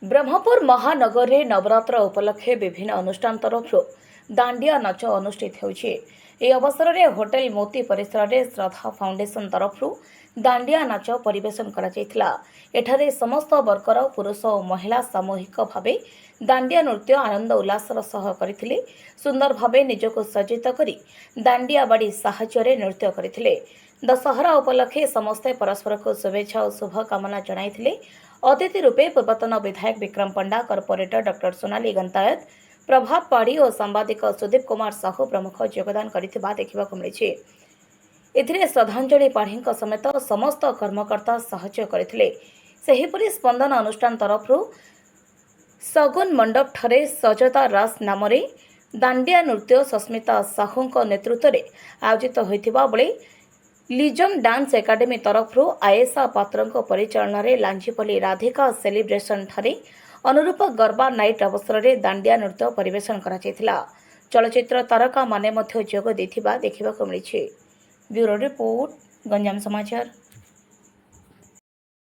ब्रह्मपुर महानगर में नवरात्र उपलक्षे विभिन्न अनुष्ठान तरफ दांडिया नाच अनुष्ठित होछि। ए अवसर में होटेल मोती परिसर में श्रद्धा फाउंडेशन तरफ दांडिया नाच परिवेशन करा जायथिला। एठारे समस्त वर्गर पुरुष और महिला सामूहिक भावे दांडिया नृत्य आनंद उल्लासर सह करथिले। सुंदर भावे निजको सज्जित करी दांडिया बाड़ी साहाय्य नृत्य करथिले। दशहरा उपलक्षे समस्ते परस्पर को शुभेच्छा और शुभकामना जणाइथिले। अतिथि रूपे पूर्वतन विधायक विक्रम पंडा, कॉर्पोरेटर डॉक्टर सोनाली गंतायत, प्रभात पाढ़ी और सांबादिक सुदीप कुमार साहू प्रमुख योगदान करथिबा देखिबाकु मिलिछि। एथिरे श्रद्धांजलि पाढ़ी समेत समस्त कर्मकर्ता साहाय्य करथिले। सेहिपरि स्पंदन अनुष्ठान तरफ सगुन मंडप ठरे सजता रास नाम दांडिया नृत्य सस्मिता साहू नेतृत्व में आयोजित होइथिबा बेले लिजम डांस एकाडेमी तरफ आयेशा पात्र परिचालन में लांझीपल्ली राधिका सेलिब्रेशन ठारे अनुरूप गरबा नाइट अवसर में दांडिया नृत्य परिवेशन करा जायथिला। चलचित्र तारका माने मध्य जोग देथिबा देखिबाकु मिलिछि। ब्यूरो रिपोर्ट, गंजाम समाचार।